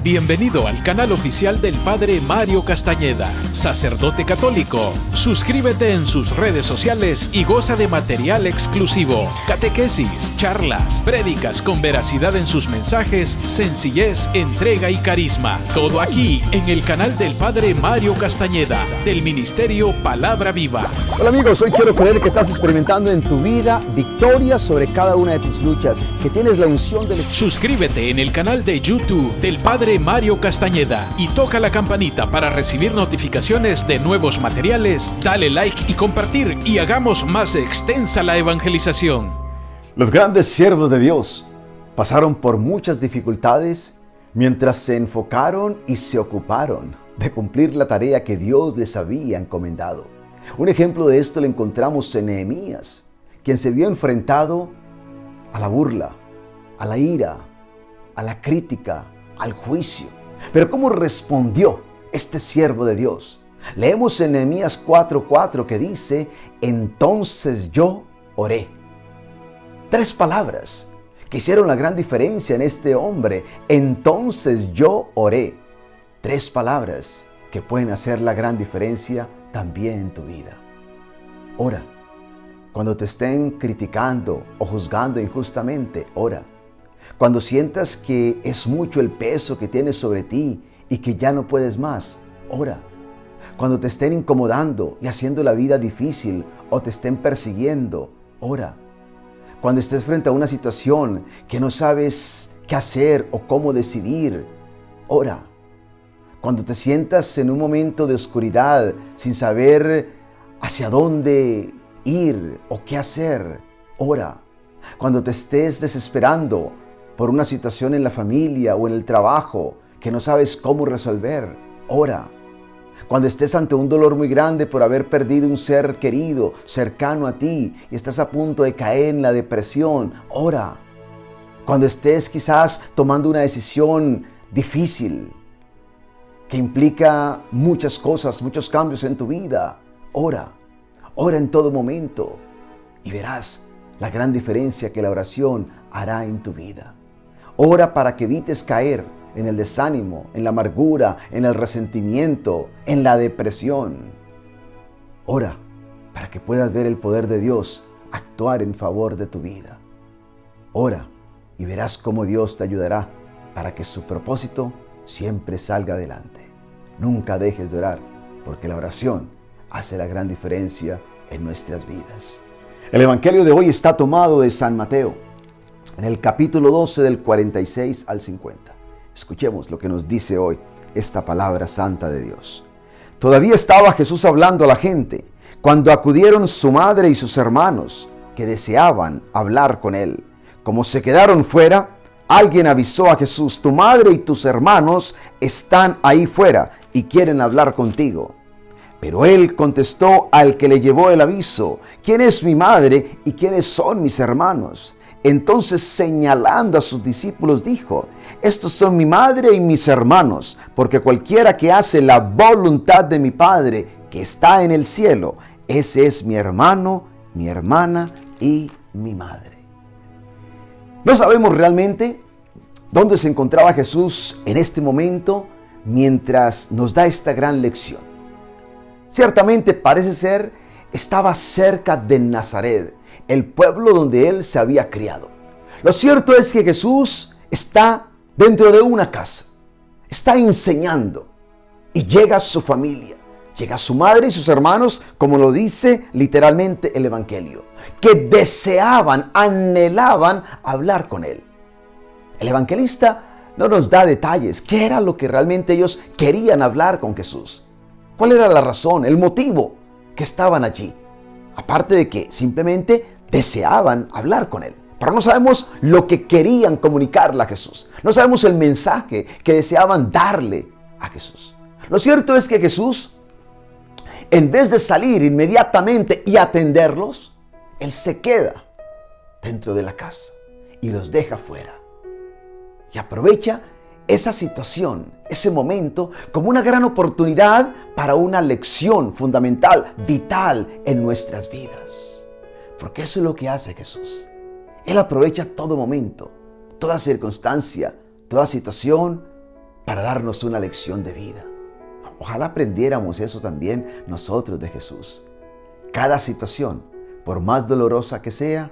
Bienvenido al canal oficial del Padre Mario Castañeda, sacerdote católico. Suscríbete en sus redes sociales y goza de material exclusivo, catequesis, charlas, prédicas con veracidad en sus mensajes, sencillez, entrega y carisma. Todo aquí en el canal del Padre Mario Castañeda, del Ministerio Palabra Viva. Hola amigos, hoy quiero creer que estás experimentando en tu vida victoria sobre cada una de tus luchas, que tienes la unción del Espíritu. Suscríbete en el canal de YouTube del Padre Mario Castañeda y toca la campanita para recibir notificaciones de nuevos materiales. Dale like y compartir y hagamos más extensa la evangelización. Los grandes siervos de Dios pasaron por muchas dificultades mientras se enfocaron y se ocuparon de cumplir la tarea que Dios les había encomendado. Un ejemplo de esto lo encontramos en Nehemías, quien se vio enfrentado a la burla, a la ira, a la crítica, al juicio. Pero ¿cómo respondió este siervo de Dios? Leemos en Nehemías 4:4 que dice: entonces yo oré. 3 palabras que hicieron la gran diferencia en este hombre. Entonces yo oré. 3 palabras que pueden hacer la gran diferencia también en tu vida. Ora. Cuando te estén criticando o juzgando injustamente, ora. Cuando sientas que es mucho el peso que tienes sobre ti y que ya no puedes más, ora. Cuando te estén incomodando y haciendo la vida difícil o te estén persiguiendo, ora. Cuando estés frente a una situación que no sabes qué hacer o cómo decidir, ora. Cuando te sientas en un momento de oscuridad sin saber hacia dónde ir o qué hacer, ora. Cuando te estés desesperando por una situación en la familia o en el trabajo que no sabes cómo resolver, ora. Cuando estés ante un dolor muy grande por haber perdido un ser querido, cercano a ti, y estás a punto de caer en la depresión, ora. Cuando estés quizás tomando una decisión difícil que implica muchas cosas, muchos cambios en tu vida, ora. Ora en todo momento y verás la gran diferencia que la oración hará en tu vida. Ora para que evites caer en el desánimo, en la amargura, en el resentimiento, en la depresión. Ora para que puedas ver el poder de Dios actuar en favor de tu vida. Ora y verás cómo Dios te ayudará para que su propósito siempre salga adelante. Nunca dejes de orar, porque la oración hace la gran diferencia en nuestras vidas. El Evangelio de hoy está tomado de San Mateo, en el capítulo 12 del 46 al 50. Escuchemos lo que nos dice hoy esta palabra santa de Dios. Todavía estaba Jesús hablando a la gente cuando acudieron su madre y sus hermanos, que deseaban hablar con él. Como se quedaron fuera, alguien avisó a Jesús: tu madre y tus hermanos están ahí fuera y quieren hablar contigo. Pero él contestó al que le llevó el aviso: ¿quién es mi madre y quiénes son mis hermanos? Entonces, señalando a sus discípulos, dijo: estos son mi madre y mis hermanos, porque cualquiera que hace la voluntad de mi Padre que está en el cielo, ese es mi hermano, mi hermana y mi madre. No sabemos realmente dónde se encontraba Jesús en este momento mientras nos da esta gran lección. Ciertamente parece ser estaba cerca de Nazaret, el pueblo donde él se había criado. Lo cierto es que Jesús está dentro de una casa, está enseñando y llega su familia, llega su madre y sus hermanos, como lo dice literalmente el Evangelio, que deseaban, anhelaban hablar con él. El evangelista no nos da detalles, qué era lo que realmente ellos querían hablar con Jesús. ¿Cuál era la razón, el motivo que estaban allí? Aparte de que simplemente deseaban hablar con él. Pero no sabemos lo que querían comunicarle a Jesús. No sabemos el mensaje que deseaban darle a Jesús. Lo cierto es que Jesús, en vez de salir inmediatamente y atenderlos, él se queda dentro de la casa y los deja fuera. Y aprovecha esa situación, ese momento, como una gran oportunidad para una lección fundamental, vital en nuestras vidas. Porque eso es lo que hace Jesús. Él aprovecha todo momento, toda circunstancia, toda situación para darnos una lección de vida. Ojalá aprendiéramos eso también nosotros de Jesús. Cada situación, por más dolorosa que sea,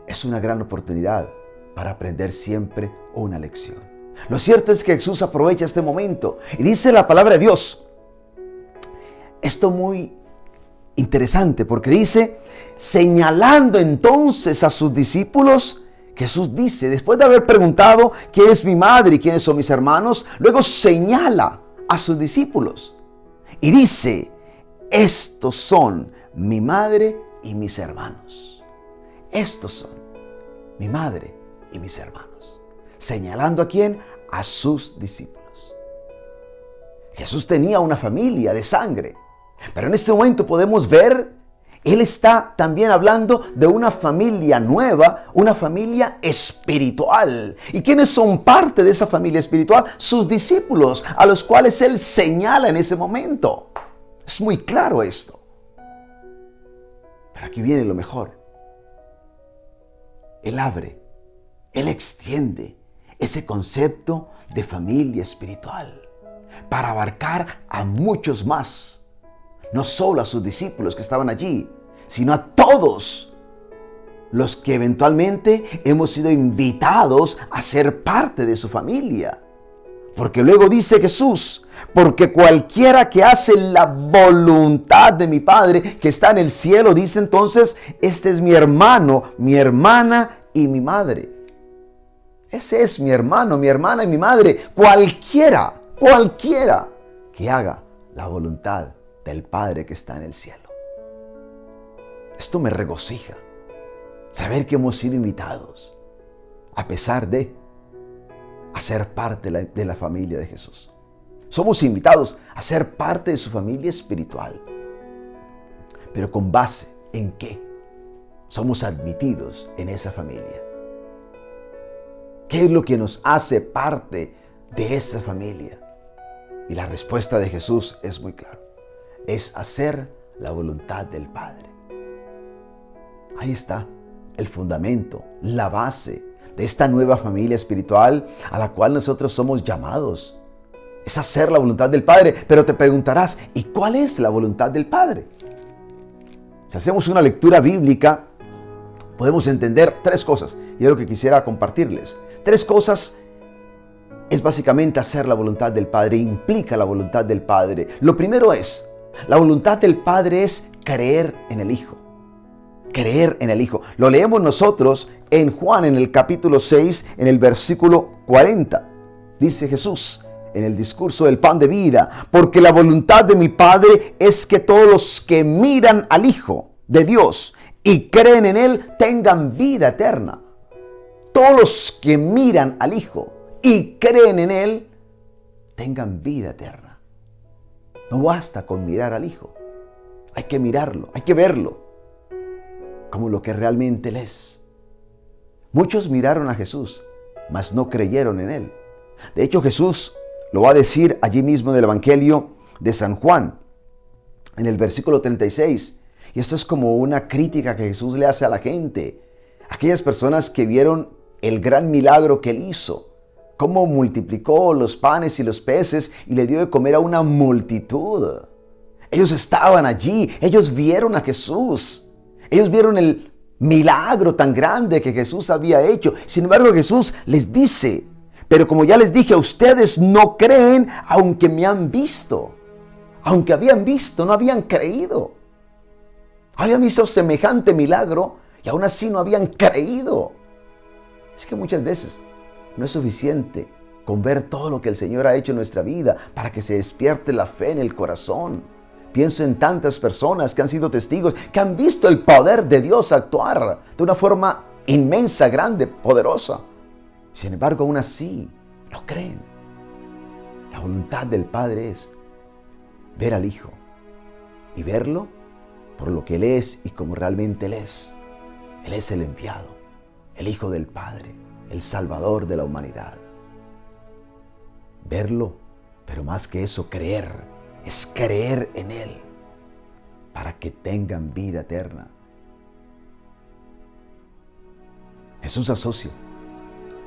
es una gran oportunidad para aprender siempre una lección. Lo cierto es que Jesús aprovecha este momento y dice la palabra de Dios. Esto muy interesante porque dice, señalando entonces a sus discípulos, Jesús dice, después de haber preguntado quién es mi madre y quiénes son mis hermanos, luego señala a sus discípulos y dice, estos son mi madre y mis hermanos. Estos son mi madre y mis hermanos. ¿Señalando a quién? A sus discípulos. Jesús tenía una familia de sangre, pero en este momento podemos ver, Él está también hablando de una familia nueva, una familia espiritual. ¿Y quiénes son parte de esa familia espiritual? Sus discípulos, a los cuales Él señala en ese momento. Es muy claro esto. Pero aquí viene lo mejor. Él abre, Él extiende ese concepto de familia espiritual para abarcar a muchos más. No solo a sus discípulos que estaban allí, sino a todos los que eventualmente hemos sido invitados a ser parte de su familia. Porque luego dice Jesús, porque cualquiera que hace la voluntad de mi Padre que está en el cielo, dice entonces, este es mi hermano, mi hermana y mi madre. Ese es mi hermano, mi hermana y mi madre. Cualquiera que haga la voluntad del Padre que está en el cielo. Esto me regocija, saber que hemos sido invitados, a pesar de ser parte de la familia de Jesús. Somos invitados a ser parte de su familia espiritual. Pero ¿con base en qué somos admitidos en esa familia? ¿Qué es lo que nos hace parte de esa familia? Y la respuesta de Jesús es muy clara. Es hacer la voluntad del Padre. Ahí está el fundamento, la base de esta nueva familia espiritual a la cual nosotros somos llamados. Es hacer la voluntad del Padre. Pero te preguntarás, ¿y cuál es la voluntad del Padre? Si hacemos una lectura bíblica, podemos entender tres cosas. Y es lo que quisiera compartirles. Tres cosas es básicamente hacer la voluntad del Padre, implica la voluntad del Padre. Lo primero es, la voluntad del Padre es creer en el Hijo. Creer en el Hijo. Lo leemos nosotros en Juan, en el capítulo 6, en el versículo 40. Dice Jesús en el discurso del pan de vida, porque la voluntad de mi Padre es que todos los que miran al Hijo de Dios y creen en Él tengan vida eterna. Todos los que miran al Hijo y creen en Él tengan vida eterna. No basta con mirar al Hijo. Hay que mirarlo, hay que verlo como lo que realmente Él es. Muchos miraron a Jesús, mas no creyeron en Él. De hecho, Jesús lo va a decir allí mismo en el Evangelio de San Juan, en el versículo 36. Y esto es como una crítica que Jesús le hace a la gente. Aquellas personas que vieron el gran milagro que Él hizo. Cómo multiplicó los panes y los peces y le dio de comer a una multitud. Ellos estaban allí, ellos vieron a Jesús. Ellos vieron el milagro tan grande que Jesús había hecho. Sin embargo, Jesús les dice, pero como ya les dije, ustedes no creen aunque me han visto. Aunque habían visto, no habían creído. Habían visto semejante milagro y aún así no habían creído. Es que muchas veces no es suficiente con ver todo lo que el Señor ha hecho en nuestra vida para que se despierte la fe en el corazón. Pienso en tantas personas que han sido testigos, que han visto el poder de Dios actuar de una forma inmensa, grande, poderosa. Sin embargo, aún así, no creen. La voluntad del Padre es ver al Hijo y verlo por lo que Él es y como realmente Él es. Él es el enviado, el Hijo del Padre, el Salvador de la humanidad. Verlo, pero más que eso, creer. Es creer en Él para que tengan vida eterna. Jesús asocia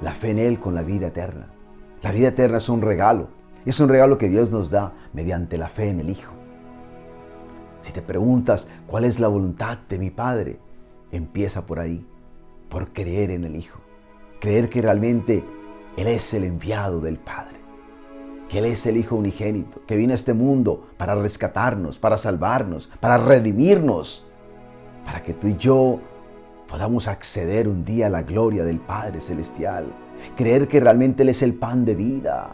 la fe en Él con la vida eterna. La vida eterna es un regalo. Es un regalo que Dios nos da mediante la fe en el Hijo. Si te preguntas cuál es la voluntad de mi Padre, empieza por ahí, por creer en el Hijo. Creer que realmente Él es el enviado del Padre, que Él es el Hijo unigénito, que vino a este mundo para rescatarnos, para salvarnos, para redimirnos, para que tú y yo podamos acceder un día a la gloria del Padre Celestial. Creer que realmente Él es el pan de vida,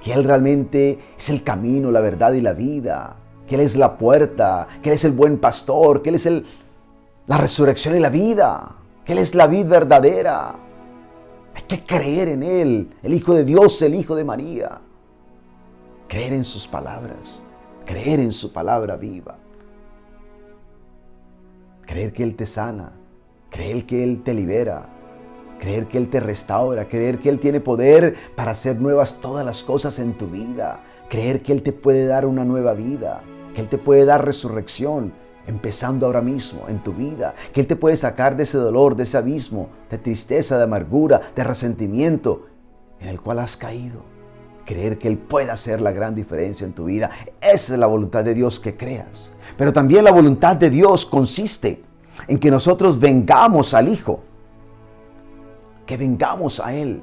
que Él realmente es el camino, la verdad y la vida, que Él es la puerta, que Él es el buen pastor, que Él es la resurrección y la vida, que Él es la vid verdadera. Hay que creer en Él, el Hijo de Dios, el Hijo de María. Creer en sus palabras, creer en su palabra viva. Creer que Él te sana, creer que Él te libera, creer que Él te restaura, creer que Él tiene poder para hacer nuevas todas las cosas en tu vida, creer que Él te puede dar una nueva vida, que Él te puede dar resurrección, empezando ahora mismo en tu vida, que Él te puede sacar de ese dolor, de ese abismo, de tristeza, de amargura, de resentimiento en el cual has caído. Creer que Él puede hacer la gran diferencia en tu vida. Esa es la voluntad de Dios, que creas. Pero también la voluntad de Dios consiste en que nosotros vengamos al Hijo, que vengamos a Él.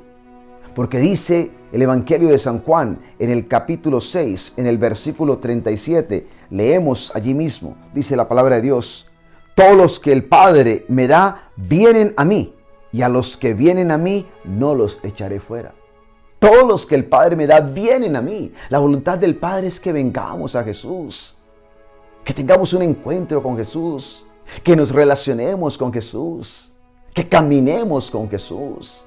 Porque dice el Evangelio de San Juan en el capítulo 6, en el versículo 37, leemos allí mismo, dice la palabra de Dios: todos los que el Padre me da vienen a mí, y a los que vienen a mí no los echaré fuera. Todos los que el Padre me da vienen a mí. La voluntad del Padre es que vengamos a Jesús, que tengamos un encuentro con Jesús, que nos relacionemos con Jesús, que caminemos con Jesús.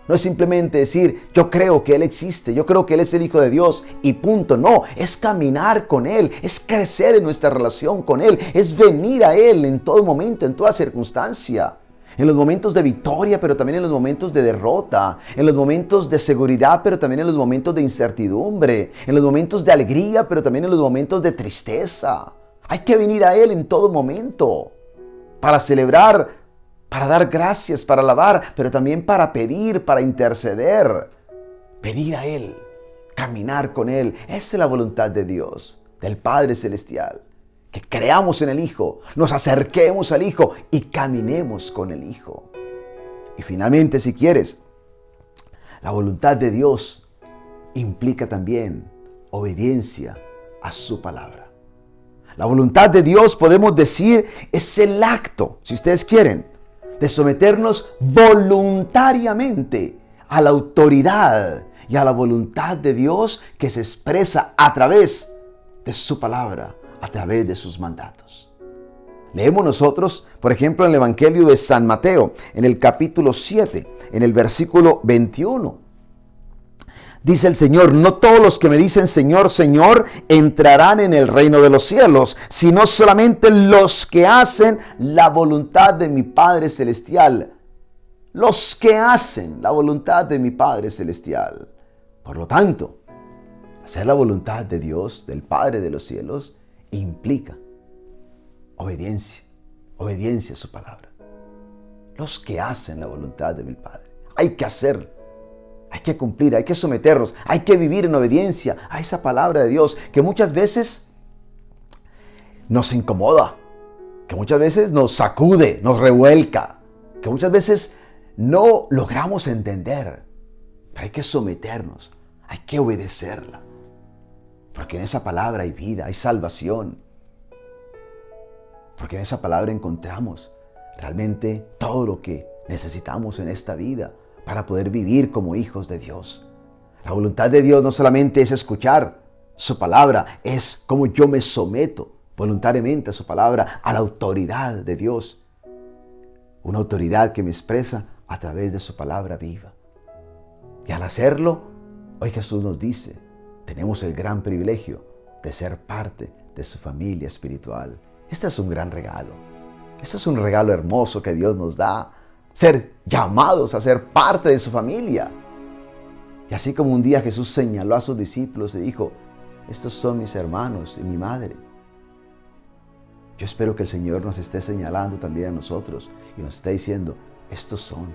No es simplemente decir, yo creo que Él existe, yo creo que Él es el Hijo de Dios y punto. No, es caminar con Él, es crecer en nuestra relación con Él, es venir a Él en todo momento, en toda circunstancia. En los momentos de victoria, pero también en los momentos de derrota. En los momentos de seguridad, pero también en los momentos de incertidumbre. En los momentos de alegría, pero también en los momentos de tristeza. Hay que venir a Él en todo momento para celebrar, para dar gracias, para alabar, pero también para pedir, para interceder. Venir a Él, caminar con Él. Esa es la voluntad de Dios, del Padre Celestial. Que creamos en el Hijo, nos acerquemos al Hijo y caminemos con el Hijo. Y finalmente, si quieres, la voluntad de Dios implica también obediencia a su palabra. La voluntad de Dios, podemos decir, es el acto, si ustedes quieren, de someternos voluntariamente a la autoridad y a la voluntad de Dios, que se expresa a través de su palabra, a través de sus mandatos. Leemos nosotros, por ejemplo, en el Evangelio de San Mateo, en el capítulo 7, en el versículo 21. Dice el Señor: no todos los que me dicen Señor, Señor, entrarán en el reino de los cielos, sino solamente los que hacen la voluntad de mi Padre Celestial. Los que hacen la voluntad de mi Padre Celestial. Por lo tanto, hacer la voluntad de Dios, del Padre de los cielos, implica obediencia a su palabra. Los que hacen la voluntad de mi Padre. Hay que hacer, hay que cumplir, hay que someternos, hay que vivir en obediencia a esa palabra de Dios, que muchas veces nos incomoda, que muchas veces nos sacude, nos revuelca, que muchas veces no logramos entender, pero hay que someternos, hay que obedecerla. Porque en esa palabra hay vida, hay salvación. Porque en esa palabra encontramos realmente todo lo que necesitamos en esta vida para poder vivir como hijos de Dios. La voluntad de Dios no solamente es escuchar su palabra, es como yo me someto voluntariamente a su palabra, a la autoridad de Dios. Una autoridad que me expresa a través de su palabra viva. Y al hacerlo, hoy Jesús nos dice, tenemos el gran privilegio de ser parte de su familia espiritual. Este es un gran regalo. Este es un regalo hermoso que Dios nos da. Ser llamados a ser parte de su familia. Y así como un día Jesús señaló a sus discípulos y dijo, estos son mis hermanos y mi madre. Yo espero que el Señor nos esté señalando también a nosotros y nos esté diciendo, estos son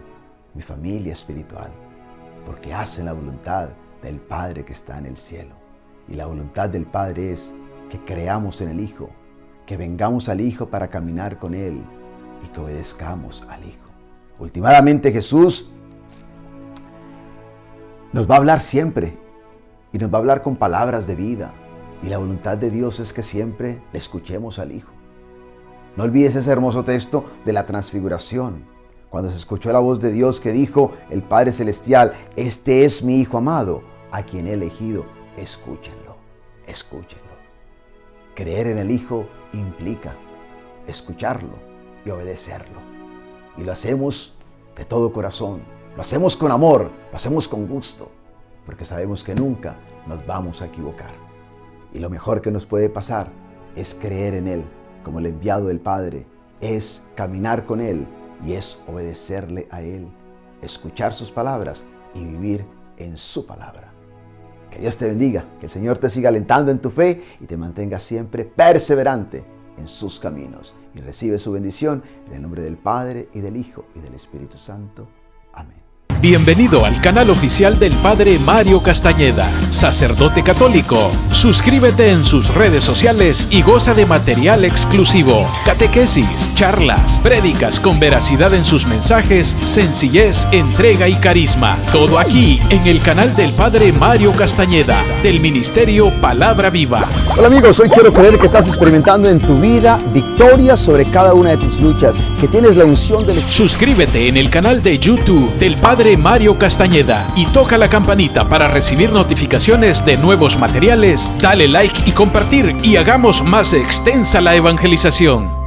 mi familia espiritual, porque hacen la voluntad del Padre que está en el cielo. Y la voluntad del Padre es que creamos en el Hijo, que vengamos al Hijo para caminar con Él y que obedezcamos al Hijo. Últimamente Jesús nos va a hablar siempre y nos va a hablar con palabras de vida. Y la voluntad de Dios es que siempre le escuchemos al Hijo. No olvides ese hermoso texto de la transfiguración, cuando se escuchó la voz de Dios que dijo el Padre Celestial: este es mi Hijo amado, a quien he elegido, escúchenlo, escúchenlo. Creer en el Hijo implica escucharlo y obedecerlo. Y lo hacemos de todo corazón, lo hacemos con amor, lo hacemos con gusto, porque sabemos que nunca nos vamos a equivocar. Y lo mejor que nos puede pasar es creer en Él como el enviado del Padre, es caminar con Él y es obedecerle a Él, escuchar sus palabras y vivir en su palabra. Que Dios te bendiga, que el Señor te siga alentando en tu fe y te mantenga siempre perseverante en sus caminos. Y recibe su bendición en el nombre del Padre y del Hijo y del Espíritu Santo. Amén. Bienvenido al canal oficial del Padre Mario Castañeda, sacerdote católico. Suscríbete en sus redes sociales y goza de material exclusivo, catequesis, charlas, prédicas con veracidad en sus mensajes, sencillez, entrega y carisma. Todo aquí en el canal del Padre Mario Castañeda, del Ministerio Palabra Viva. Hola amigos, hoy quiero creer que estás experimentando en tu vida victoria sobre cada una de tus luchas, que tienes la unción del Espíritu. Suscríbete en el canal de YouTube del Padre Mario Castañeda y toca la campanita para recibir notificaciones de nuevos materiales. Dale like y compartir y hagamos más extensa la evangelización.